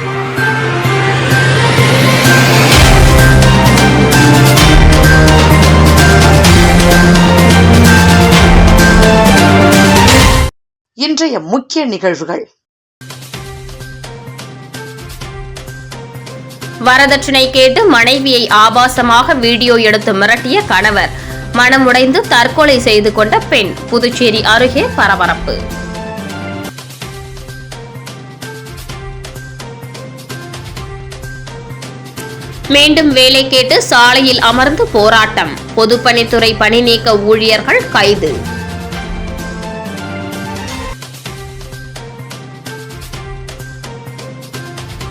இன்றைய முக்கிய நிகழ்வுகள். வரதட்சணை கேட்டு மனைவியை ஆபாசமாக வீடியோ எடுத்து மிரட்டிய கணவர், மனமுடைந்து தற்கொலை செய்து கொண்ட பெண். புதுச்சேரி அருகே பரபரப்பு. மீண்டும் வேலை கேட்டு சாலையில் அமர்ந்து போராட்டம். பொதுப்பணித்துறை பணி நீக்க ஊழியர்கள் கைது.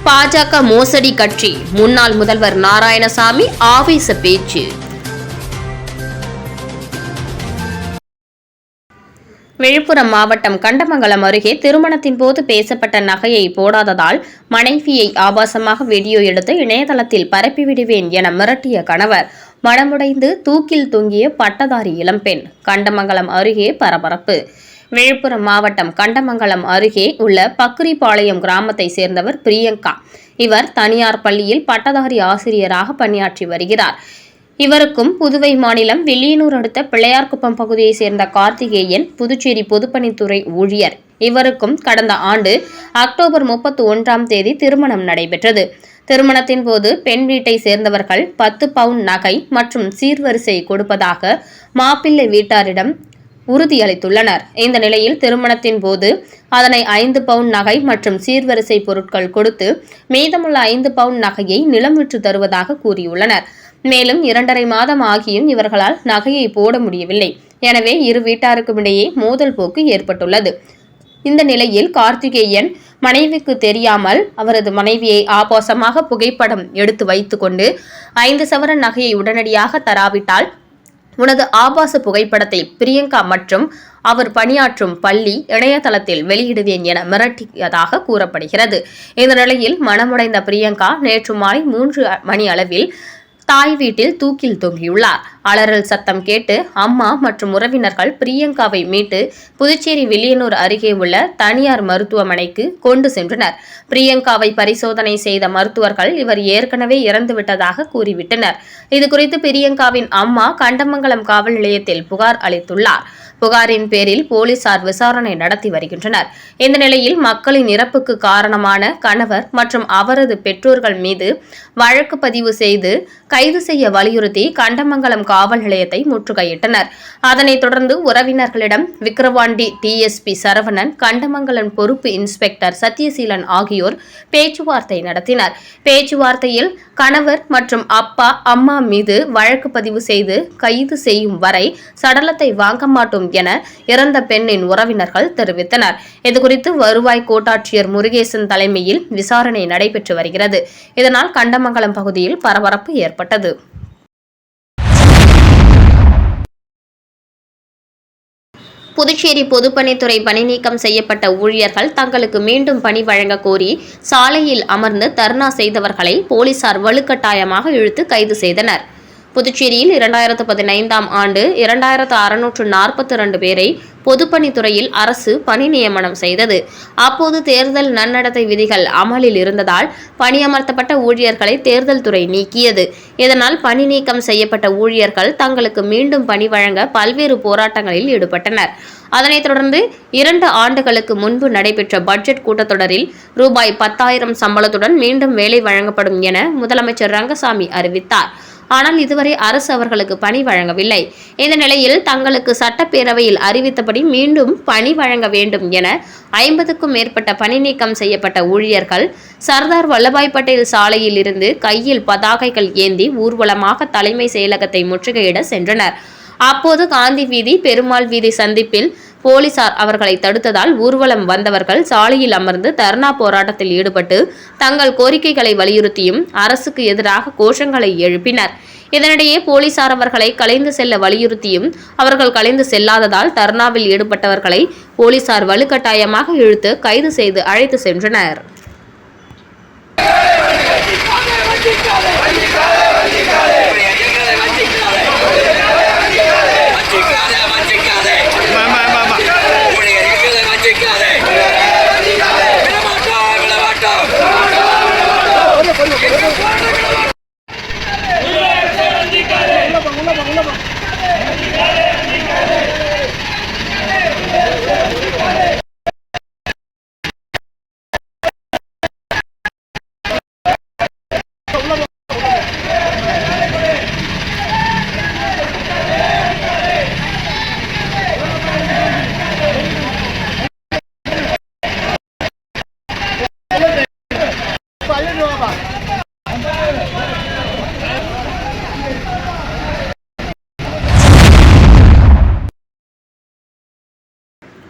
பாஜக மோசடி கட்சி, முன்னாள் முதல்வர் நாராயணசாமி ஆவேச பேச்சு. விழுப்புரம் மாவட்டம் கண்டமங்கலம் அருகே திருமணத்தின் போது பேசப்பட்ட நகையை போடாததால் மனைவியை ஆபாசமாக வீடியோ எடுத்து இணையதளத்தில் பரப்பிவிடுவேன் என மிரட்டிய கணவர், மனமுடைந்து தூக்கில் தொங்கிய பட்டதாரி இளம்பெண். கண்டமங்கலம் அருகே பரபரப்பு. விழுப்புரம் மாவட்டம் கண்டமங்கலம் அருகே உள்ள பக்குரிபாளையம் கிராமத்தை சேர்ந்தவர் பிரியங்கா. இவர் தனியார் பள்ளியில் பட்டதாரி ஆசிரியராக பணியாற்றி வருகிறார். இவருக்கும் புதுவை மாநிலம் வில்லியனூர் அடுத்த பிள்ளையார்குப்பம் பகுதியைச் சேர்ந்த கார்த்திகேயன் புதுச்சேரி பொதுப்பணித்துறை ஊழியர். இவருக்கும் கடந்த ஆண்டு அக்டோபர் 31ஆம் தேதி திருமணம் நடைபெற்றது. திருமணத்தின் போது பெண் வீட்டை சேர்ந்தவர்கள் 10 பவுன் நகை மற்றும் சீர்வரிசை கொடுப்பதாக மாப்பிள்ளை வீட்டாரிடம் உறுதியளித்துள்ளனர். இந்த நிலையில் திருமணத்தின் போது அதனை 5 பவுன் நகை மற்றும் சீர்வரிசை பொருட்கள் கொடுத்து மீதமுள்ள 5 பவுன் நகையை நிலம் விற்று தருவதாக கூறியுள்ளனர். மேலும் 2.5 மாதம் ஆகியும் இவர்களால் நகையை போட முடியவில்லை. எனவே இரு வீட்டாருக்கும் இடையே மோதல் போக்கு ஏற்பட்டுள்ளது. இந்த நிலையில் கார்த்திகேயன் மனைவிக்கு தெரியாமல் அவரது மனைவியை ஆபாசமாக புகைப்படம் எடுத்து வைத்துக் கொண்டு 5 சவரன் நகையை உடனடியாக தராவிட்டால் உனது ஆபாச புகைப்படத்தை பிரியங்கா மற்றும் அவர் பணியாற்றும் பள்ளி இணையதளத்தில் வெளியிடுவேன் என மிரட்டியதாக கூறப்படுகிறது. இந்த நிலையில் மனமுடைந்த பிரியங்கா நேற்று மாலை 3 மணி அளவில் தாய் வீட்டில் தூக்கில் தொங்கியுள்ளார். அலறல் சத்தம் கேட்டு அம்மா மற்றும் உறவினர்கள் பிரியங்காவை மீட்டு புதுச்சேரி வில்லியனூர் அருகே உள்ள தனியார் மருத்துவமனைக்கு கொண்டு சென்றனர். பிரியங்காவை பரிசோதனை செய்த மருத்துவர்கள் இவர் ஏற்கனவே இறந்துவிட்டதாக கூறிவிட்டனர். இதுகுறித்து பிரியங்காவின் அம்மா கண்டமங்கலம் காவல் நிலையத்தில் புகார் அளித்துள்ளார். புகாரின் பேரில் போலீசார் விசாரணை நடத்தி வருகின்றனர். இந்த நிலையில் மக்களின் இறப்புக்கு காரணமான கணவர் மற்றும் அவரது பெற்றோர்கள் மீது வழக்கு பதிவு செய்து கைது செய்ய வலியுறுத்தி கண்டமங்கலம் காவல் நிலையத்தை முற்றுகையிட்டனர். அதனைத் தொடர்ந்து உறவினர்களிடம் விக்கிரவாண்டி டிஎஸ்பி சரவணன், கண்டமங்கலம் பொறுப்பு இன்ஸ்பெக்டர் சத்யசீலன் ஆகியோர் பேச்சுவார்த்தை நடத்தினர். பேச்சுவார்த்தையில் கணவர் மற்றும் அப்பா அம்மா மீது வழக்கு பதிவு செய்து கைது செய்யும் வரை சடலத்தை வாங்க மாட்டோம் என இறந்த பெண்ணின் உறவினர்கள் தெரிவித்தனர். இதுகுறித்து வருவாய் கோட்டாட்சியர் முருகேசன் தலைமையில் விசாரணை நடைபெற்று வருகிறது. இதனால் கண்டமங்கலம் பகுதியில் பரபரப்பு ஏற்பட்டது. புதுச்சேரி பொதுப்பணித்துறை பணி நீக்கம் செய்யப்பட்ட ஊழியர்கள் தங்களுக்கு மீண்டும் பணி வழங்க கோரி சாலையில் அமர்ந்து தர்ணா செய்தவர்களை போலீசார் வலுக்கட்டாயமாக இழுத்து கைது செய்தனர். புதுச்சேரியில் 2015ஆம் ஆண்டு 2642 பேரை பொதுப்பணித்துறையில் அரசு பணி நியமனம் செய்தது. அப்போது தேர்தல் நன்னடத்தை விதிகள் அமலில் இருந்ததால் பணியமர்த்தப்பட்ட ஊழியர்களை தேர்தல் துறை நீக்கியது. இதனால் பணி நீக்கம் செய்யப்பட்ட ஊழியர்கள் தங்களுக்கு மீண்டும் பணி வழங்க பல்வேறு போராட்டங்களில் ஈடுபட்டனர். அதனைத் தொடர்ந்து 2 ஆண்டுகளுக்கு முன்பு நடைபெற்ற பட்ஜெட் கூட்டத்தொடரில் ரூபாய் 10,000 சம்பளத்துடன் மீண்டும் வேலை வழங்கப்படும் என முதலமைச்சர் ரங்கசாமி அறிவித்தார். ஆனால் இதுவரை அரசு அவர்களுக்கு பணி வழங்கவில்லை. இந்த நிலையில் தங்களுக்கு சட்டப்பேரவையில் அறிவித்தபடி மீண்டும் பணி வழங்க வேண்டும் என 50க்கும் மேற்பட்ட பணி நீக்கம் செய்யப்பட்ட ஊழியர்கள் சர்தார் வல்லபாய் பட்டேல் சாலையில் இருந்து கையில் பதாகைகள் ஏந்தி ஊர்வலமாக தலைமை செயலகத்தை முற்றுகையிட சென்றனர். அப்போது காந்தி வீதி, பெருமாள் வீதி சந்திப்பில் போலீசார் அவர்களை தடுத்ததால் ஊர்வலம் வந்தவர்கள் சாலையில் அமர்ந்து தர்ணா போராட்டத்தில் ஈடுபட்டு தங்கள் கோரிக்கைகளை வலியுறுத்தியும் அரசுக்கு எதிராக கோஷங்களை எழுப்பினர். இதனிடையே போலீசார் அவர்களை கலைந்து செல்ல வலியுறுத்தியும் அவர்கள் கலைந்து செல்லாததால் தர்ணாவில் ஈடுபட்டவர்களை போலீசார் வலுக்கட்டாயமாக இழுத்து கைது செய்து அழைத்து சென்றனர்.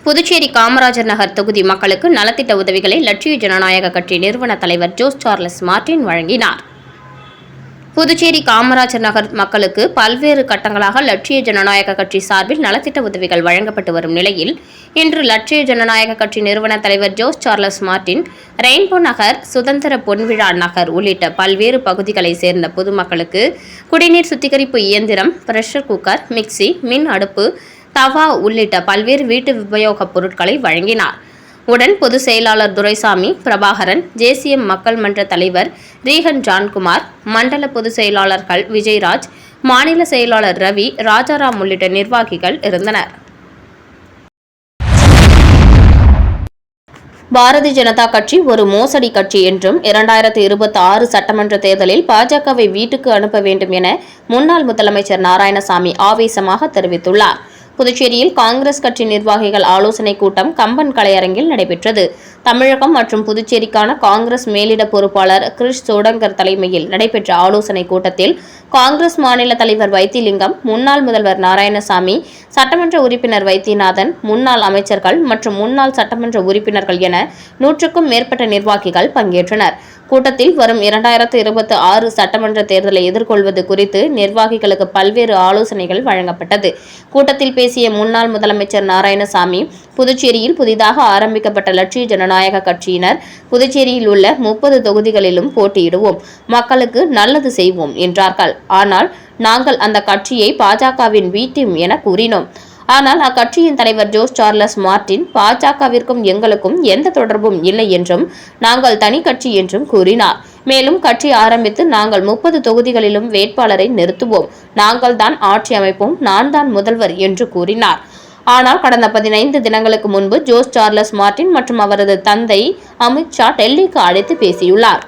புதுச்சேரி காமராஜர் நகர் தொகுதி மக்களுக்கு நலத்திட்ட உதவிகளை லட்சிய ஜனநாயக கட்சி நிறுவன தலைவர் ஜோஸ் சார்லஸ் மார்டின் வழங்கினார். புதுச்சேரி காமராஜர் நகர் மக்களுக்கு பல்வேறு கட்டங்களாக லட்சிய ஜனநாயக கட்சி சார்பில் நலத்திட்ட உதவிகள் வழங்கப்பட்டு வரும் நிலையில் இன்று லட்சிய ஜனநாயக கட்சி நிறுவன தலைவர் ஜோஸ் சார்லஸ் மார்டின் ரெயின்போ நகர், சுதந்திர பொன்விழா நகர் உள்ளிட்ட பல்வேறு பகுதிகளை சேர்ந்த பொதுமக்களுக்கு குடிநீர் சுத்திகரிப்பு இயந்திரம், பிரஷர் குக்கர், மிக்சி, மின் அடுப்பு, தவா உள்ளிட்ட பல்வேறு வீட்டு உபயோகப் பொருட்களை வழங்கினார். உடன் பொதுச் செயலாளர் துரைசாமி, பிரபாகரன், ஜேசிஎம் மக்கள் மன்ற தலைவர் ரீகன் ஜான்குமார், மண்டல பொதுச் செயலாளர்கள் விஜயராஜ், மாநில செயலாளர் ரவி, ராஜாராம் உள்ளிட்ட நிர்வாகிகள் இருந்தனர். பாரதிய ஜனதா கட்சி ஒரு மோசடி கட்சி என்றும் 2026 சட்டமன்ற தேர்தலில் பாஜகவை வீட்டுக்கு அனுப்ப வேண்டும் என முன்னாள் முதலமைச்சர் நாராயணசாமி ஆவேசமாக தெரிவித்துள்ளார். புதுச்சேரியில் காங்கிரஸ் கட்சி நிர்வாகிகள் ஆலோசனைக் கூட்டம் கம்பன் கலையரங்கில் நடைபெற்றது. தமிழகம் மற்றும் புதுச்சேரிக்கான காங்கிரஸ் மேலிட பொறுப்பாளர் கிரிஷ் சோடங்கர் தலைமையில் நடைபெற்ற ஆலோசனைக் கூட்டத்தில் காங்கிரஸ் மாநில தலைவர் வைத்திலிங்கம், முன்னாள் முதல்வர் நாராயணசாமி, சட்டமன்ற உறுப்பினர் வைத்தியநாதன், முன்னாள் அமைச்சர்கள் மற்றும் முன்னாள் சட்டமன்ற உறுப்பினர்கள் என 100க்கும் மேற்பட்ட நிர்வாகிகள் பங்கேற்றனர். கூட்டத்தில் வரும் 2026 சட்டமன்ற தேர்தலை எதிர்கொள்வது குறித்து நிர்வாகிகளுக்கு பல்வேறு ஆலோசனைகள் வழங்கப்பட்டது. கூட்டத்தில் பேசிய முன்னாள் முதலமைச்சர் நாராயணசாமி, புதுச்சேரியில் புதிதாக ஆரம்பிக்கப்பட்ட லட்சிய ஜனநாயக கட்சியினர் புதுச்சேரியில் உள்ள 30 தொகுதிகளிலும் போட்டியிடுவோம், மக்களுக்கு நல்லது செய்வோம் என்றார்கள். ஆனால் நாங்கள் அந்த கட்சியை பாஜகவின் பி டீம் என கூறினோம். ஆனால் அக்கட்சியின் தலைவர் ஜோஸ் சார்லஸ் மார்டின் பாஜகவிற்கும் எங்களுக்கும் எந்த தொடர்பும் இல்லை என்றும் நாங்கள் தனி கட்சி என்றும் கூறினார். மேலும் கட்சி ஆரம்பித்து நாங்கள் 30 தொகுதிகளிலும் வேட்பாளரை நிறுத்துவோம், நாங்கள் தான் ஆட்சி அமைப்போம், நான் தான் முதல்வர் என்று கூறினார். ஆனால் கடந்த 15 தினங்களுக்கு முன்பு ஜோஸ் சார்லஸ் மார்டின் மற்றும் அவரது தந்தை அமித்ஷா டெல்லிக்கு அழைத்து பேசியுள்ளார்.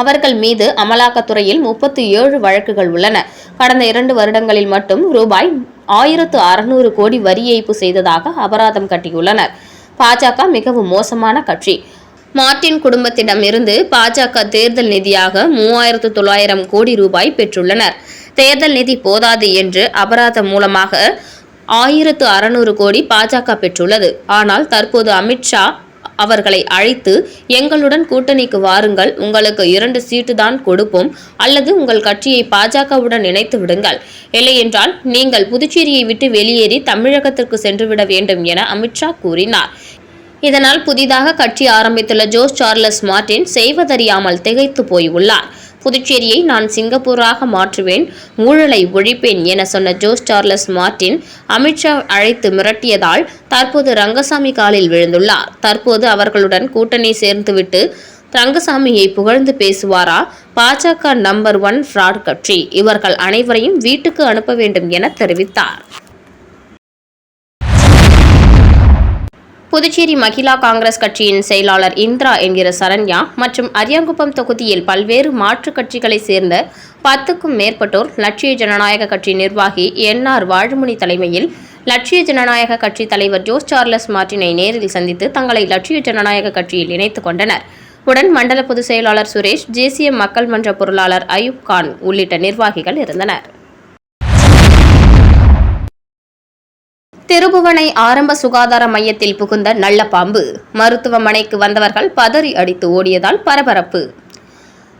அவர்கள் மீது அமலாக்கத்துறையில் 37 வழக்குகள் உள்ளன. கடந்த 2 வருடங்களில் மட்டும் ரூபாய் 1600 கோடி வரி ஏய்ப்பு செய்ததாக அபராதம் கட்டியுள்ளனர். பாஜக மிகவும் மோசமான கட்சி. மார்டின் குடும்பத்திடம் இருந்து பாஜக தேர்தல் நிதியாக 3900 கோடி ரூபாய் பெற்றுள்ளனர். தேர்தல் நிதி போதாது என்று அபராதம் மூலமாக 1600 கோடி பாஜக பெற்றுள்ளது. ஆனால் தற்போது அமித்ஷா அவர்களை அழைத்து எங்களுடன் கூட்டணிக்கு வாருங்கள், உங்களுக்கு 2 சீட்டு தான் கொடுப்போம், அல்லது உங்கள் கட்சியை பாஜகவுடன் இணைத்து விடுங்கள், இல்லையென்றால் நீங்கள் புதுச்சேரியை விட்டு வெளியேறி தமிழகத்திற்கு சென்றுவிட வேண்டும் என அமித்ஷா கூறினார். இதனால் புதிதாக கட்சி ஆரம்பித்துள்ள ஜோஸ் சார்லஸ் மார்டின் செய்வதறியாமல் திகைத்து போயுள்ளார். புதுச்சேரியை நான் சிங்கப்பூராக மாற்றுவேன், ஊழலை ஒழிப்பேன் என சொன்ன ஜோஸ் சார்லஸ் மார்டின் அமித்ஷா அழைத்து மிரட்டியதால் தற்போது ரங்கசாமி காலில் விழுந்துள்ளார். தற்போது அவர்களுடன் கூட்டணி சேர்ந்துவிட்டு ரங்கசாமியை புகழ்ந்து பேசுவாரா? பாஜக நம்பர் 1 ஃப்ராட் கட்சி, இவர்கள் அனைவரையும் வீட்டுக்கு அனுப்ப வேண்டும் என தெரிவித்தார். புதுச்சேரி மகிழா காங்கிரஸ் கட்சியின் செயலாளர் இந்திரா என்கிற சரண்யா மற்றும் அரியாங்குப்பம் தொகுதியில் பல்வேறு மாற்றுக் கட்சிகளை சேர்ந்த 10க்கும் மேற்பட்டோர் லட்சிய ஜனநாயக கட்சி நிர்வாகி என்.ஆர். வாழுமணி தலைமையில் லட்சிய ஜனநாயக கட்சி தலைவர் ஜோஸ் சார்லஸ் மார்டினை நேரில் சந்தித்து தங்களை லட்சிய ஜனநாயக கட்சியில் இணைத்துக் கொண்டனர். உடன் மண்டல பொதுச் செயலாளர் சுரேஷ், ஜேசிஎம் மக்கள் மன்ற பொருளாளர் அயூப் கான் உள்ளிட்ட நிர்வாகிகள் இருந்தனர். திருபுவனை ஆரம்ப சுகாதார மையத்தில் புகுந்த நல்ல பாம்பு, மருத்துவமனைக்கு வந்தவர்கள் பதறி அடித்து ஓடியதால் பரபரப்பு.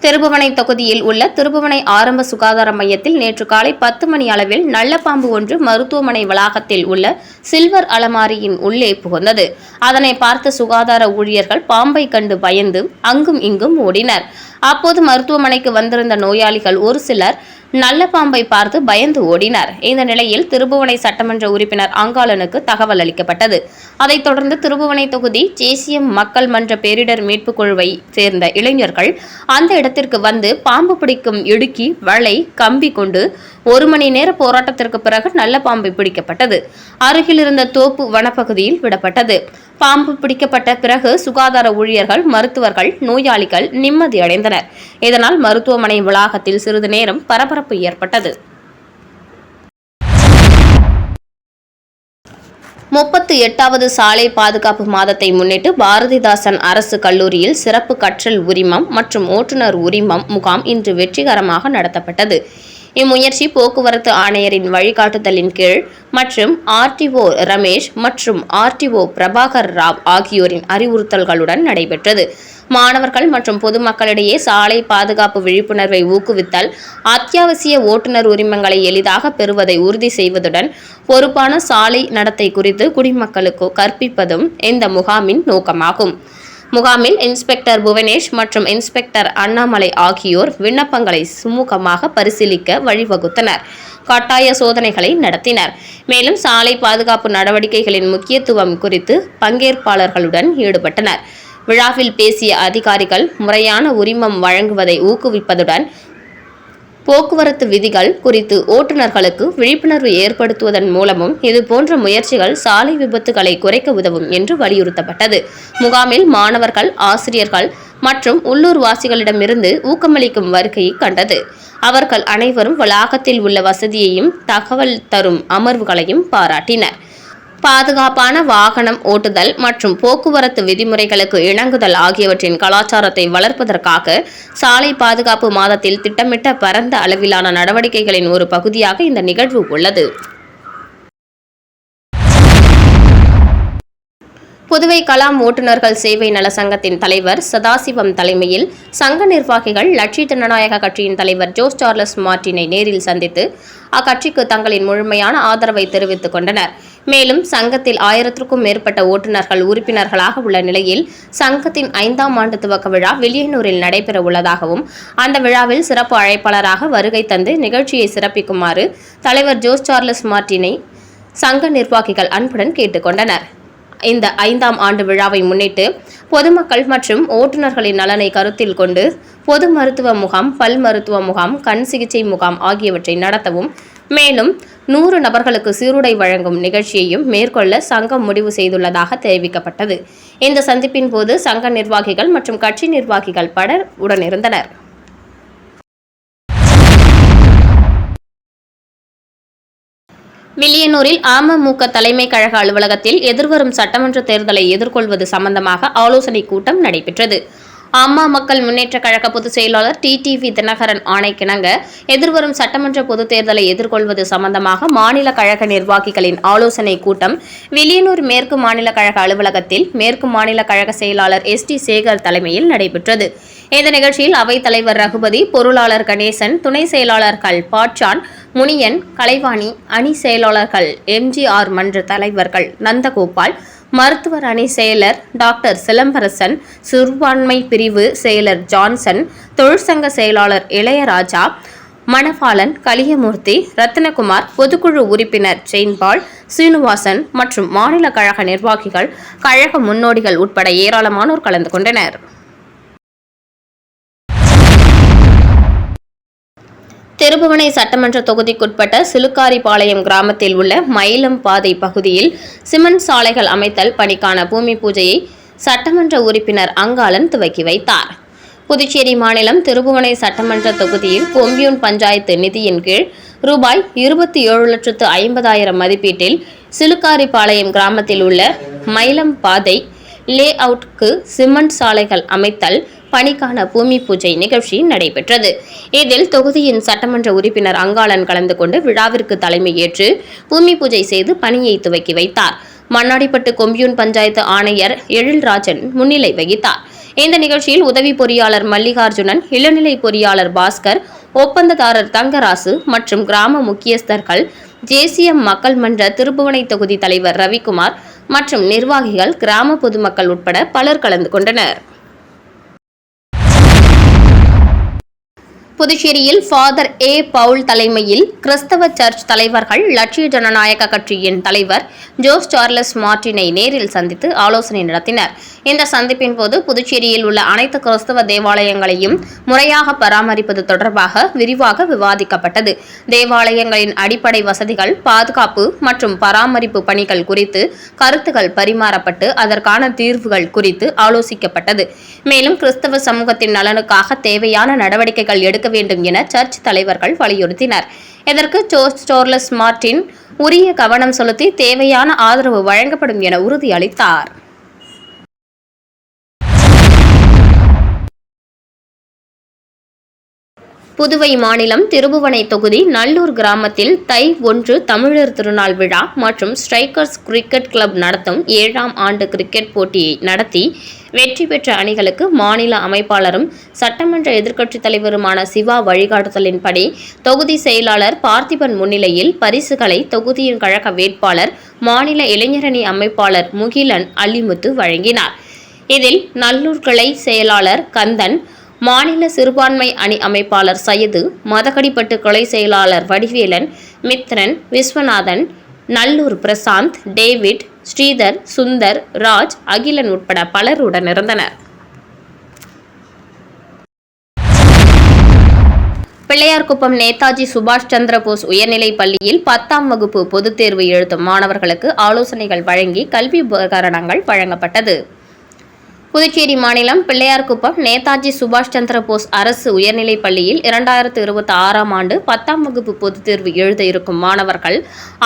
திருபுவனை தொகுதியில் உள்ள திருபுவனை ஆரம்ப சுகாதார மையத்தில் நேற்று காலை 10 மணி அளவில் நல்ல பாம்பு ஒன்று மருத்துவமனை வளாகத்தில் உள்ள சில்வர் அலமாரியின் உள்ளே புகுந்தது. அதனை பார்த்த சுகாதார ஊழியர்கள் பாம்பை கண்டு பயந்து அங்கும் இங்கும் ஓடினர். அப்போது மருத்துவமனைக்கு வந்திருந்த நோயாளிகள் ஒரு சிலர் நல்ல பாம்பை பார்த்து பயந்து ஓடினர். இந்த நிலையில் திருபுவனை சட்டமன்ற உறுப்பினர் அங்காளனுக்கு தகவல் அளிக்கப்பட்டது. அதைத் தொடர்ந்து திருபுவனை தொகுதி தேசிய மக்கள் மன்ற பேரிடர் மீட்புக் குழுவை சேர்ந்த இளைஞர்கள் அந்த இடத்திற்கு வந்து பாம்பு பிடிக்கும் இடுக்கி, வலை, கம்பி கொண்டு 1 மணி நேர போராட்டத்திற்கு பிறகு நல்ல பாம்பை பிடிக்கப்பட்டது. அருகில் இருந்த தோப்பு வனப்பகுதியில் விடப்பட்டது. பாம்பு பிடிக்கப்பட்ட பிறகு சுகாதார ஊழியர்கள், மருத்துவர்கள், நோயாளிகள் நிம்மதியடைந்தனர். இதனால் மருத்துவமனை வளாகத்தில் சிறிது நேரம் பரபரப்பு ஏற்பட்டது. 38வது சாலை பாதுகாப்பு மாதத்தை முன்னிட்டு பாரதிதாசன் அரசு கல்லூரியில் சிறப்பு கற்றல் உரிமம் மற்றும் ஓட்டுநர் உரிமம் முகாம் இன்று வெற்றிகரமாக நடத்தப்பட்டது. இம்முயற்சி போக்குவரத்து ஆணையரின் வழிகாட்டுதலின் கீழ் மற்றும் ஆர்டிஓ ரமேஷ் மற்றும் ஆர்டிஓ பிரபாகர் ராவ் ஆகியோரின் அறிவுறுத்தல்களுடன் நடைபெற்றது. மாணவர்கள் மற்றும் பொதுமக்களிடையே சாலை பாதுகாப்பு விழிப்புணர்வை ஊக்குவித்தல், அத்தியாவசிய ஓட்டுநர் உரிமங்களை எளிதாக பெறுவதை உறுதி செய்வதுடன் பொறுப்பான சாலை நடத்தை குறித்து குடிமக்களுக்கு கற்பிப்பதும் இந்த முகாமின் நோக்கமாகும். முகாமில் இன்ஸ்பெக்டர் புவனேஷ் மற்றும் இன்ஸ்பெக்டர் அண்ணாமலை ஆகியோர் விண்ணப்பங்களை சுமூகமாக பரிசீலிக்க வழிவகுத்தனர். கட்டாய சோதனைகளை நடத்தினர். மேலும் சாலை பாதுகாப்பு நடவடிக்கைகளின் முக்கியத்துவம் குறித்து பங்கேற்பாளர்களுடன் ஈடுபட்டனர். விழாவில் பேசிய அதிகாரிகள் முறையான உரிமம் வழங்குவதை ஊக்குவிப்பதுடன் போக்குவரத்து விதிகள் குறித்து ஓட்டுநர்களுக்கு விழிப்புணர்வு ஏற்படுத்துவதன் மூலமும் இதுபோன்ற முயற்சிகள் சாலை விபத்துகளை குறைக்க உதவும் என்று வலியுறுத்தப்பட்டது. முகாமில் மாணவர்கள், ஆசிரியர்கள் மற்றும் உள்ளூர்வாசிகளிடமிருந்து ஊக்கமளிக்கும் வருகையை கண்டது. அவர்கள் அனைவரும் வளாகத்தில் உள்ள வசதியையும் தகவல் தரும் அமர்வுகளையும் பாராட்டினர். பாதுகாப்பான வாகனம் ஓட்டுதல் மற்றும் போக்குவரத்து விதிமுறைகளுக்கு இணங்குதல் ஆகியவற்றின் கலாச்சாரத்தை வளர்ப்பதற்காக சாலை பாதுகாப்பு மாதத்தில் திட்டமிட்ட பரந்த அளவிலான நடவடிக்கைகளின் ஒரு பகுதியாக இந்த நிகழ்வு உள்ளது. புதுவை கலாம் ஓட்டுநர்கள் சேவை நல சங்கத்தின் தலைவர் சதாசிவம் தலைமையில் சங்க நிர்வாகிகள் லட்சிய ஜனநாயக கட்சியின் தலைவர் ஜோஸ் சார்லஸ் மார்டினை நேரில் சந்தித்து அக்கட்சிக்கு தங்களின் முழுமையான ஆதரவை தெரிவித்துக் கொண்டனர். மேலும் சங்கத்தில் 1000க்கும் மேற்பட்ட ஓட்டுநர்கள் உறுப்பினர்களாக உள்ள நிலையில் சங்கத்தின் 5ஆம் ஆண்டு துவக்க விழா வில்லியனூரில் நடைபெற உள்ளதாகவும் அந்த விழாவில் சிறப்பு அழைப்பாளராக வருகை தந்து நிகழ்ச்சியை சிறப்பிக்குமாறு தலைவர் ஜோஸ் சார்லஸ் மார்டினை சங்க நிர்வாகிகள் அன்புடன் கேட்டுக் கொண்டனர். இந்த 5ஆம் ஆண்டு விழாவை முன்னிட்டு பொதுமக்கள் மற்றும் ஓட்டுநர்களின் நலனை கருத்தில் கொண்டு பொது மருத்துவ முகாம், பல் மருத்துவ முகாம், கண் சிகிச்சை முகாம் ஆகியவற்றை நடத்தவும் மேலும் 100 நபர்களுக்கு சீருடை வழங்கும் நிகழ்ச்சியையும் மேற்கொள்ள சங்கம் முடிவு செய்துள்ளதாக தெரிவிக்கப்பட்டது. இந்த சந்திப்பின் போது சங்க நிர்வாகிகள் மற்றும் கட்சி நிர்வாகிகள் பலர் உடனிருந்தனர். வில்லியனூரில் அமமுக தலைமை கழக அலுவலகத்தில் எதிர்வரும் சட்டமன்ற தேர்தலை எதிர்கொள்வது சம்பந்தமாக ஆலோசனைக் கூட்டம் நடைபெற்றது. அம்மா மக்கள் முன்னேற்ற கழக பொதுச் செயலாளர் டிடிவி தினகரன் ஆணைக்கிணங்க எதிர்வரும் சட்டமன்ற பொதுத் தேர்தலை எதிர்கொள்வது சம்பந்தமாக மாநில கழக நிர்வாகிகளின் ஆலோசனைக் கூட்டம் வில்லியனூர் மேற்கு மாநில கழக அலுவலகத்தில் மேற்கு மாநில கழக செயலாளர் எஸ்டி சேகர் தலைமையில் நடைபெற்றது. இந்த நிகழ்ச்சியில் அவைத் தலைவர் ரகுபதி, பொருளாளர் கணேசன், துணை செயலாளர்கள் பாட்சான், முனியன், கலைவாணி, அணி செயலாளர்கள் எம்ஜிஆர் மன்ற தலைவர்கள் நந்தகோபால், மருத்துவர் அணி செயலர் டாக்டர் சிலம்பரசன், சிறுபான்மை பிரிவு செயலர் ஜான்சன், தொழிற்சங்க செயலாளர் இளையராஜா, மணபாலன், கலியமூர்த்தி, ரத்னகுமார், பொதுக்குழு உறுப்பினர் செயின்பால், சீனிவாசன் மற்றும் மாநில கழக நிர்வாகிகள், கழக முன்னோடிகள் உட்பட ஏராளமானோர் கலந்து கொண்டனர். திருபுவனை சட்டமன்ற தொகுதிக்குட்பட்ட சிலுக்காரிபாளையம் கிராமத்தில் உள்ள மயிலம் பாதை பகுதியில் சிமெண்ட் சாலைகள் அமைத்தல் பணிக்கான பூமி பூஜையை சட்டமன்ற உறுப்பினர் அங்காளன் துவக்கி வைத்தார். புதுச்சேரி மாநிலம் திருபுவனை சட்டமன்ற தொகுதியில் கொம்யூன் பஞ்சாயத்து நிதியின் கீழ் ரூபாய் 27,50,000 மதிப்பீட்டில் சிலுக்காரிபாளையம் கிராமத்தில் உள்ள மயிலம் பாதை லே அவுட்க்கு சிமெண்ட் சாலைகள் அமைத்தல் பணிக்கான பூமி பூஜை நிகழ்ச்சி நடைபெற்றது. இதில் தொகுதியின் சட்டமன்ற உறுப்பினர் அங்காளன் கலந்து கொண்டு விழாவிற்கு தலைமையேற்று பூமி பூஜை செய்து பணியை துவக்கி வைத்தார். மண்ணாடிப்பட்டு கொம்யூன் பஞ்சாயத்து ஆணையர் எழில்ராஜன் முன்னிலை வகித்தார். இந்த நிகழ்ச்சியில் உதவி பொறியாளர் மல்லிகார்ஜுனன், இளநிலை பொறியாளர் பாஸ்கர், ஒப்பந்ததாரர் தங்கராசு மற்றும் கிராம முக்கியஸ்தர்கள், ஜேசிஎம் மக்கள் மன்ற திருபுவனை தொகுதி தலைவர் ரவிக்குமார் மற்றும் நிர்வாகிகள், கிராம பொதுமக்கள் உட்பட பலர் கலந்து கொண்டனர். புதுச்சேரியில் ஃபாதர் ஏ பவுல் தலைமையில் கிறிஸ்தவ சர்ச் தலைவர்கள் லட்சிய ஜனநாயக கட்சியின் தலைவர் ஜோஸ் சார்லஸ் மார்டினை நேரில் சந்தித்து ஆலோசனை நடத்தினர். இந்த சந்திப்பின் போது புதுச்சேரியில் உள்ள அனைத்து கிறிஸ்தவ தேவாலயங்களையும் முறையாக பராமரிப்பது தொடர்பாக விரிவாக விவாதிக்கப்பட்டது. தேவாலயங்களின் அடிப்படை வசதிகள், பாதுகாப்பு மற்றும் பராமரிப்பு பணிகள் குறித்து கருத்துக்கள் பரிமாறப்பட்டு அதற்கான தீர்வுகள் குறித்து ஆலோசிக்கப்பட்டது. மேலும் கிறிஸ்தவ சமூகத்தின் நலனுக்காக தேவையான நடவடிக்கைகள் எடுக்க வேண்டும் என சர்ச் தலைவர்கள் வலியுறுத்தினர். இதற்கு ஜோஸ் சார்லஸ் மார்டின் உரிய கவனம் செலுத்தி தேவையான ஆதரவு வழங்கப்படும் என உறுதியளித்தார். புதுவை மாநிலம் திருபுவனை தொகுதி நல்லூர் கிராமத்தில் தை 1 தமிழர் திருநாள் விழா மற்றும் ஸ்ட்ரைக்கர்ஸ் கிரிக்கெட் கிளப் நடத்தும் 7ஆம் ஆண்டு கிரிக்கெட் போட்டியை நடத்தி வெற்றி பெற்ற அணிகளுக்கு மாநில அமைப்பாளரும் சட்டமன்ற எதிர்க்கட்சித் தலைவருமான சிவா வழிகாட்டுதலின்படி தொகுதி செயலாளர் பார்த்திபன் முன்னிலையில் பரிசுகளை தொகுதியின் கழக வேட்பாளர் மாநில இளைஞரணி அமைப்பாளர் முகிலன் அள்ளிமுத்து வழங்கினார். இதில் நல்லூர் கிளை செயலாளர் கந்தன், மாநில சிறுபான்மை அணி அமைப்பாளர் சையது, மதகடிப்பட்டு கிளை செயலாளர் வடிவேலன், மித்ரன், விஸ்வநாதன், நல்லூர் பிரசாந்த், டேவிட், ஸ்ரீதர், சுந்தர், ராஜ், அகிலன் உட்பட பலர் உடனிருந்தனர். பிள்ளையார்குப்பம் நேதாஜி சுபாஷ் சந்திர போஸ் உயர்நிலைப் பள்ளியில் 10ஆம் வகுப்பு பொதுத் தேர்வு எழுதும் மாணவர்களுக்கு ஆலோசனைகள் வழங்கி கல்வி உபகரணங்கள் வழங்கப்பட்டது. புதுச்சேரி மாநிலம் பிள்ளையார்குப்பம் நேதாஜி சுபாஷ் சந்திர போஸ் அரசு உயர்நிலைப் பள்ளியில் 2026ஆம் ஆண்டு 10ஆம் வகுப்பு பொதுத் தேர்வு எழுத இருக்கும் மாணவர்கள்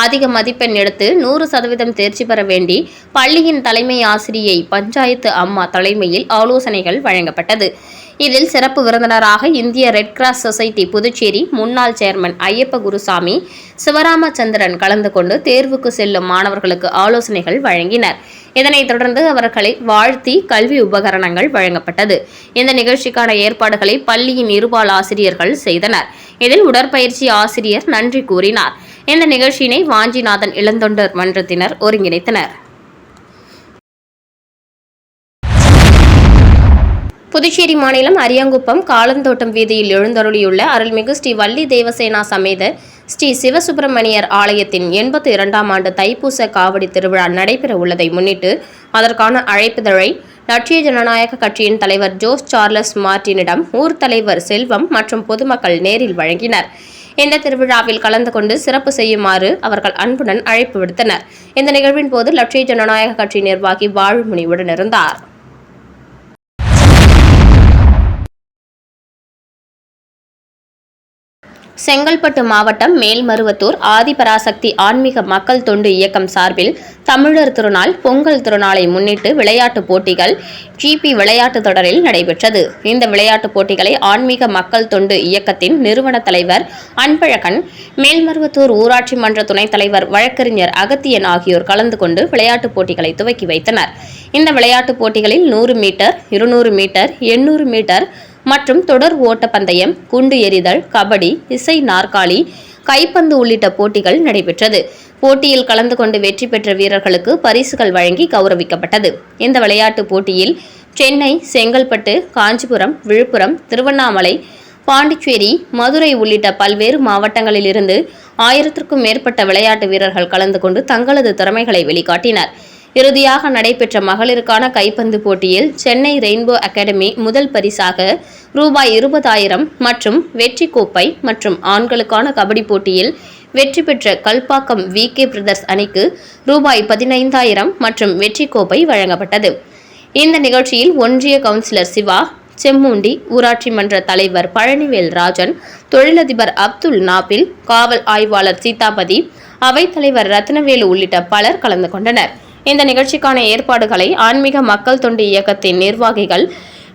அதிக மதிப்பெண் எடுத்து 100% தேர்ச்சி பெற வேண்டி பள்ளியின் தலைமை ஆசிரியை பஞ்சாயத்து அம்மா தலைமையில் ஆலோசனைகள் வழங்கப்பட்டது. இதில் சிறப்பு விருந்தினராக இந்திய ரெட் கிராஸ் சொசைட்டி புதுச்சேரி முன்னாள் சேர்மன் ஐயப்ப குருசாமி, சிவராமச்சந்திரன் கலந்து கொண்டு தேர்வுக்கு செல்லும் மாணவர்களுக்கு ஆலோசனைகள் வழங்கினர். இதனைத் தொடர்ந்து அவர்களை வாழ்த்தி கல்வி உபகரணங்கள் வழங்கப்பட்டது. இந்த நிகழ்ச்சிக்கான ஏற்பாடுகளை பள்ளியின் இருபால் ஆசிரியர்கள் செய்தனர். இதில் உடற்பயிற்சி ஆசிரியர் நன்றி கூறினார். இந்த நிகழ்ச்சியினை வாஞ்சிநாதன் இளந்தொண்டர் மன்றத்தினர் ஒருங்கிணைத்தனர். புதுச்சேரி மாநிலம் அரியாங்குப்பம் காலந்தோட்டம் வீதியில் எழுந்தருளியுள்ள அருள்மிகு ஸ்ரீ வள்ளி தேவசேனா சமேத ஸ்ரீ சிவசுப்பிரமணியர் ஆலயத்தின் 82ஆம் ஆண்டு தைப்பூச காவடி திருவிழா நடைபெற உள்ளதை முன்னிட்டு அதற்கான அழைப்புதழை லட்சிய ஜனநாயக கட்சியின் தலைவர் ஜோஸ் சார்லஸ் மார்டினிடம் ஊர் தலைவர் செல்வம் மற்றும் பொதுமக்கள் நேரில் வழங்கினர். இந்த திருவிழாவில் கலந்து கொண்டு சிறப்பு செய்யுமாறு அவர்கள் அன்புடன் அழைப்பு விடுத்தனர். இந்த நிகழ்வின் போது லட்சிய ஜனநாயக கட்சி நிர்வாகி வாழுமுனி உடனிருந்தார். செங்கல்பட்டு மாவட்டம் மேல்மருவத்தூர் ஆதிபராசக்தி ஆன்மீக மக்கள் தொண்டு இயக்கம் சார்பில் தமிழர் திருநாள், பொங்கல் திருநாளை முன்னிட்டு விளையாட்டுப் போட்டிகள் ஜிபி விளையாட்டுத் தொடரில் நடைபெற்றது. இந்த விளையாட்டுப் போட்டிகளை ஆன்மீக மக்கள் தொண்டு இயக்கத்தின் நிறுவன தலைவர் அன்பழகன், மேல்மருவத்தூர் ஊராட்சி மன்ற துணைத் தலைவர் வழக்கறிஞர் அகத்தியன் ஆகியோர் கலந்து கொண்டு விளையாட்டுப் போட்டிகளை துவக்கி வைத்தனர். இந்த விளையாட்டுப் போட்டிகளில் 100 மீட்டர், 200 மீட்டர், 800 மீட்டர் மற்றும் தொடர் ஓட்டப்பந்தயம், குண்டு எறிதல், கபடி, இசை நாற்காலி, கைப்பந்து உள்ளிட்ட போட்டிகள் நடைபெற்றது. போட்டியில் கலந்து கொண்டு வெற்றி பெற்ற வீரர்களுக்கு பரிசுகள் வழங்கி கௌரவிக்கப்பட்டது. இந்த விளையாட்டுப் போட்டியில் சென்னை, செங்கல்பட்டு, காஞ்சிபுரம், விழுப்புரம், திருவண்ணாமலை, பாண்டிச்சேரி, மதுரை உள்ளிட்ட பல்வேறு மாவட்டங்களிலிருந்து 1000க்கும் மேற்பட்ட விளையாட்டு வீரர்கள் கலந்து கொண்டு தங்களது திறமைகளை வெளிக்காட்டினர். இறுதியாக நடைபெற்ற மகளிருக்கான கைப்பந்து போட்டியில் சென்னை ரெயின்போ அகாடமி முதல் பரிசாக ரூபாய் 20,000 மற்றும் வெற்றி கோப்பை மற்றும் ஆண்களுக்கான கபடி போட்டியில் வெற்றி பெற்ற கல்பாக்கம் VK பிரதர்ஸ் அணிக்கு ரூபாய் 15,000 மற்றும் வெற்றி கோப்பை வழங்கப்பட்டது. இந்த நிகழ்ச்சியில் ஒன்றிய கவுன்சிலர் சிவா, செம்மூண்டி, ஊராட்சி மன்ற தலைவர் பழனிவேல் ராஜன், தொழிலதிபர் அப்துல் நாபில், காவல் ஆய்வாளர் சீதாபதி, அவைத்தலைவர் ரத்னவேலு உள்ளிட்ட பலர் கலந்து கொண்டனர். இந்த நிகழ்ச்சிக்கான ஏற்பாடுகளை ஆன்மீக மக்கள் தொண்டு இயக்கத்தின் நிர்வாகிகள்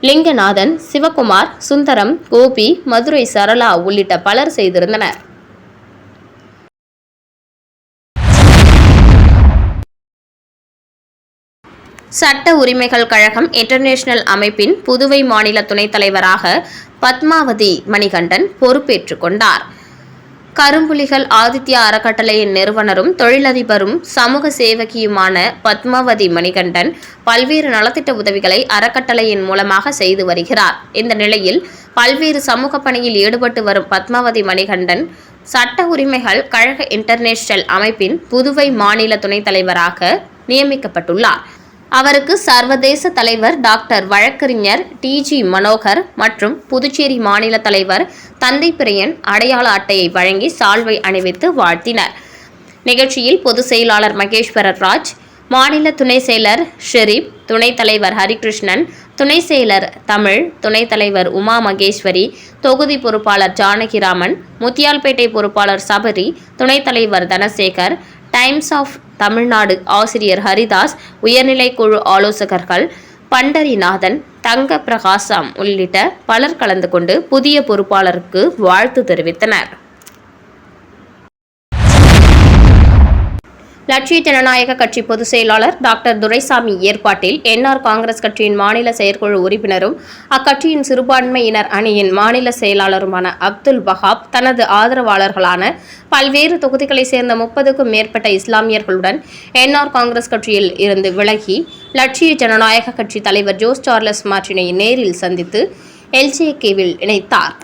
லிங்கநாதன், சிவகுமார், சுந்தரம், கோபி, மதுரை சரளா உள்ளிட்ட பலர் செய்திருந்தனர். சட்ட உரிமைகள் கழகம் இன்டர்நேஷனல் அமைப்பின் புதுவை மாநில துணைத் தலைவராக பத்மாவதி மணிகண்டன் பொறுப்பேற்றுக் கொண்டார். கரும்புலிகள் ஆதித்யா அறக்கட்டளையின் நிறுவனரும் தொழிலதிபரும் சமூக சேவகியுமான பத்மாவதி மணிகண்டன் பல்வேறு நலத்திட்ட உதவிகளை அறக்கட்டளையின் மூலமாக செய்து வருகிறார். இந்த நிலையில் பல்வேறு சமூக பணியில் ஈடுபட்டு வரும் பத்மாவதி மணிகண்டன் சட்ட உரிமைகள் கழக இன்டர்நேஷனல் அமைப்பின் புதுவை மாநில துணைத் தலைவராக நியமிக்கப்பட்டுள்ளார். அவருக்கு சர்வதேச தலைவர் டாக்டர் வழக்கறிஞர் டி.ஜி. மனோகர் மற்றும் புதுச்சேரி மாநில தலைவர் தந்தை பிரியன் அடையாள அட்டையை வழங்கி சால்வை அணிவித்து வாழ்த்தினர். நிகழ்ச்சியில் பொதுச் செயலாளர் மகேஸ்வர ராஜ், மாநில துணை செயலர் ஷெரீப், துணைத் தலைவர் ஹரிகிருஷ்ணன், துணை செயலர் தமிழ், துணைத் தலைவர் உமா மகேஸ்வரி, தொகுதி பொறுப்பாளர் ஜானகிராமன், முத்தியால்பேட்டை பொறுப்பாளர் சபரி, துணைத் தலைவர் தனசேகர், டைம்ஸ் ஆஃப் தமிழ்நாடு ஆசிரியர் ஹரிதாஸ், உயர்நிலை குழு ஆலோசகர்கள் பண்டரிநாதன், தங்க பிரகாசம் உள்ளிட்ட பலர் கலந்து கொண்டு புதிய பொறுப்பாளருக்கு வாழ்த்து தெரிவித்தனர். லட்சிய ஜனநாயக கட்சி பொதுச் செயலாளர் டாக்டர் துரைசாமி ஏற்பாட்டில் என்ஆர் காங்கிரஸ் கட்சியின் மாநில செயற்குழு உறுப்பினரும் அக்கட்சியின் சிறுபான்மையினர் அணியின் மாநில செயலாளருமான அப்துல் வஹாப் தனது ஆதரவாளர்களான பல்வேறு தொகுதிகளைச் சேர்ந்த 30க்கும் மேற்பட்ட இஸ்லாமியர்களுடன் என்ஆர் காங்கிரஸ் கட்சியில் இருந்து விலகி லட்சிய ஜனநாயக கட்சி தலைவர் ஜோஸ் சார்லஸ் மார்டினை நேரில் சந்தித்து எல்ஜேகேவில் இணைத்தார்.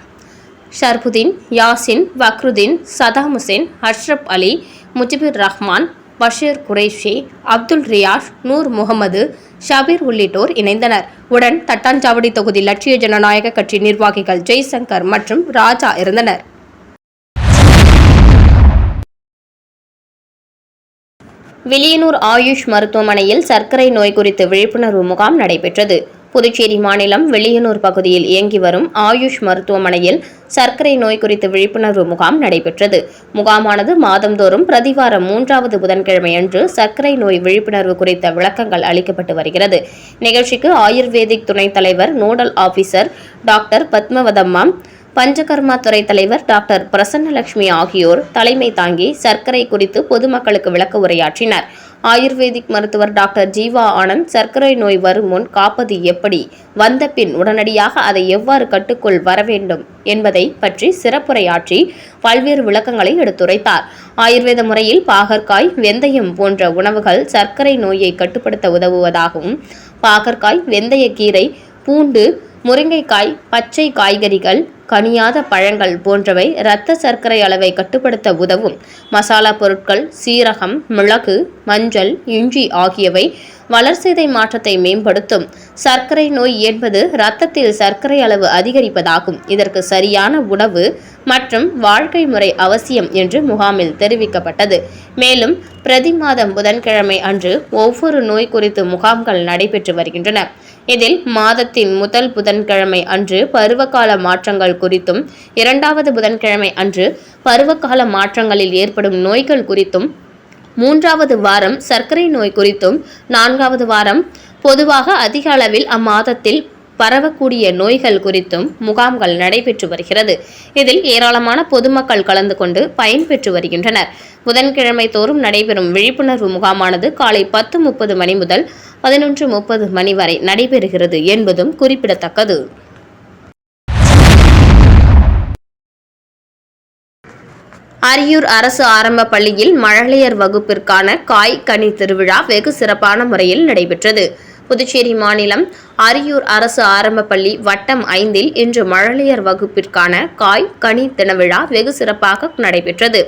ஷர்புதீன், யாசின், வக்ருதீன், சதாம் ஹுசேன், அஷ்ரப் அலி, முஜிபுர் ரஹ்மான், பஷீர் குரேஷி, அப்துல் ரியாஷ், நூர் முகமது, ஷபீர் உள்ளிட்டோர் இணைந்தனர். உடன் தட்டாஞ்சாவடி தொகுதி லட்சிய ஜனநாயக கட்சி நிர்வாகிகள் ஜெய்சங்கர் மற்றும் ராஜா இருந்தனர். வில்லியனூர் ஆயுஷ் மருத்துவமனையில் சர்க்கரை நோய் குறித்து விழிப்புணர்வு முகாம் நடைபெற்றது. புதுச்சேரி மாநிலம் வில்லியனூர் பகுதியில் இயங்கி வரும் ஆயுஷ் மருத்துவமனையில் சர்க்கரை நோய் குறித்து விழிப்புணர்வு முகாம் நடைபெற்றது. முகாமானது மாதந்தோறும் பிரதிவாரம் 3வது புதன்கிழமை அன்று சர்க்கரை நோய் விழிப்புணர்வு குறித்த விளக்கங்கள் அளிக்கப்பட்டு வருகிறது. நிகழ்ச்சிக்கு ஆயுர்வேதிக் துணைத் தலைவர் நோடல் ஆபீசர் டாக்டர் பத்மவதம்மா, பஞ்சகர்மா துறை தலைவர் டாக்டர் பிரசன்னலட்சுமி ஆகியோர் தலைமை தாங்கி சர்க்கரை குறித்து பொதுமக்களுக்கு விளக்க உரையாற்றினர். ஆயுர்வேதிக் மருத்துவர் டாக்டர் ஜீவா ஆனந்த் சர்க்கரை நோய் வரும் முன் காப்பது எப்படி, வந்த பின் உடனடியாக அதை எவ்வாறு கட்டுக்குள் வர வேண்டும் என்பதை பற்றி சிறப்புரையாற்றி பல்வேறு விளக்கங்களை எடுத்துரைத்தார். ஆயுர்வேத முறையில் பாகற்காய், வெந்தயம் போன்ற உணவுகள் சர்க்கரை நோயை கட்டுப்படுத்த உதவுவதாகவும், பாகற்காய், வெந்தயக்கீரை, பூண்டு, முருங்கைக்காய், பச்சை காய்கறிகள், கனியாத பழங்கள் போன்றவை இரத்த சர்க்கரை அளவை கட்டுப்படுத்த உதவும். மசாலா பொருட்கள், சீரகம், மிளகு, மஞ்சள், இஞ்சி ஆகியவை வளர்சிதை மாற்றத்தை மேம்படுத்தும். சர்க்கரை நோய் என்பது இரத்தத்தில் சர்க்கரை அளவு அதிகரிப்பதாகும். இதற்கு சரியான உணவு மற்றும் வாழ்க்கை முறை அவசியம் என்று முகாமில் தெரிவிக்கப்பட்டது. மேலும் பிரதி மாதம் புதன்கிழமை அன்று ஒவ்வொரு நோய் குறித்து முகாம்கள் நடைபெற்று வருகின்றன. இதில் மாதத்தின் முதல் புதன்கிழமை அன்று பருவகால மாற்றங்கள் குறித்தும், 2வது புதன்கிழமை அன்று பருவகால மாற்றங்களில் ஏற்படும் நோய்கள் குறித்தும், 3வது வாரம் சர்க்கரை நோய் குறித்தும், 4வது வாரம் பொதுவாக அதிக அளவில் அம்மாதத்தில் பரவக்கூடிய நோய்கள் குறித்தும் முகாம்கள் நடைபெற்று வருகிறது. இதில் ஏராளமான பொதுமக்கள் கலந்து கொண்டு பயன்பெற்று வருகின்றனர். புதன்கிழமை தோறும் நடைபெறும் விழிப்புணர்வு முகாமானது காலை 10:30 மணி முதல் 11:30 மணி வரை நடைபெறுகிறது என்பதும் குறிப்பிடத்தக்கது. அரியூர் அரசு ஆரம்ப பள்ளியில் மழலையர் வகுப்பிற்கான காய் கனி திருவிழா வெகு சிறப்பான முறையில் நடைபெற்றது. புதுச்சேரி மாநிலம் அரியூர் அரசு ஆரம்ப பள்ளி வட்டம் 5இல் இன்று மழலையர் வகுப்பிற்கான காய் கனி தினவிழா வெகு சிறப்பாக நடைபெற்றது.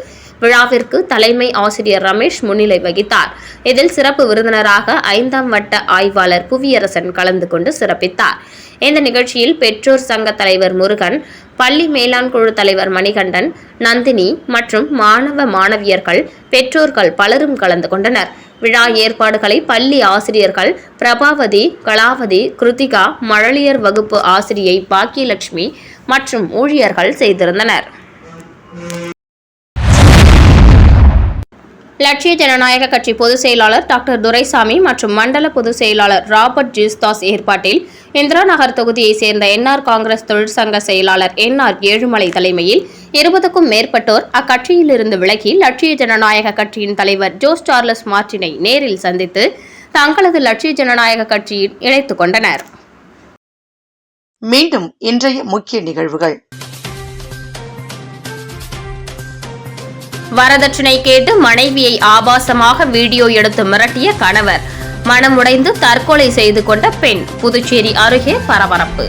விழாவிற்கு தலைமை ஆசிரியர் ரமேஷ் முன்னிலை வகித்தார். இதில் சிறப்பு விருந்தினராக 5ஆம் வட்ட ஆய்வாளர் புவியரசன் கலந்து கொண்டு சிறப்பித்தார். இந்த நிகழ்ச்சியில் பெற்றோர் சங்க தலைவர் முருகன், பள்ளி மேலாண் குழு தலைவர் மணிகண்டன், நந்தினி மற்றும் மாணவ மாணவியர்கள், பெற்றோர்கள் பலரும் கலந்து கொண்டனர். விழா ஏற்பாடுகளை பள்ளி ஆசிரியர்கள் பிரபாவதி, கலாவதி, கிருத்திகா, மழலையர் வகுப்பு ஆசிரியை பாக்கியலட்சுமி மற்றும் ஊழியர்கள் செய்திருந்தனர். லட்சிய ஜனநாயக கட்சி பொதுச் செயலாளர் டாக்டர் துரைசாமி மற்றும் மண்டல பொதுச் செயலாளர் ராபர்ட் ஜீஸ்தாஸ் ஏற்பாட்டில் இந்திரா நகர் தொகுதியைச் சேர்ந்த என்ஆர் காங்கிரஸ் தொழிற்சங்க செயலாளர் என்ஆர் ஏழுமலை தலைமையில் 20க்கும் மேற்பட்டோர் அக்கட்சியிலிருந்து விலகி லட்சிய ஜனநாயக கட்சியின் தலைவர் ஜோஸ் சார்லஸ் மார்டினை நேரில் சந்தித்து தங்களது லட்சிய ஜனநாயக கட்சியில் இணைத்துக் கொண்டனர். மீண்டும் இன்றைய முக்கிய நிகழ்வுகள். வரதட்சணை கேட்டு மனைவியை ஆபாசமாக வீடியோ எடுத்து மிரட்டிய கணவர், மனமுடைந்து தற்கொலை செய்து கொண்ட பெண். புதுச்சேரி அருகே பரபரப்பு.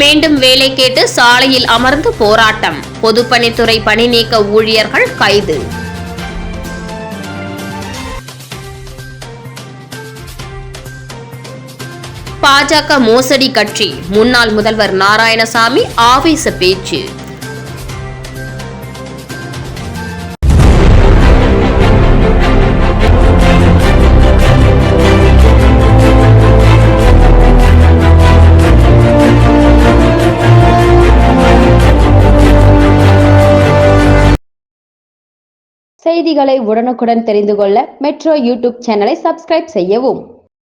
மீண்டும் வேலை கேட்டு சாலையில் அமர்ந்து போராட்டம். பொதுப்பணித்துறை பணி நீக்க ஊழியர்கள் கைது. பாஜக மோசடி கட்சி, முன்னாள் முதல்வர் நாராயணசாமி ஆவேச பேச்சு. செய்திகளை உடனுக்குடன் தெரிந்து கொள்ள மெட்ரோ யூடியூப் சேனலை சப்ஸ்கிரைப் செய்யவும்.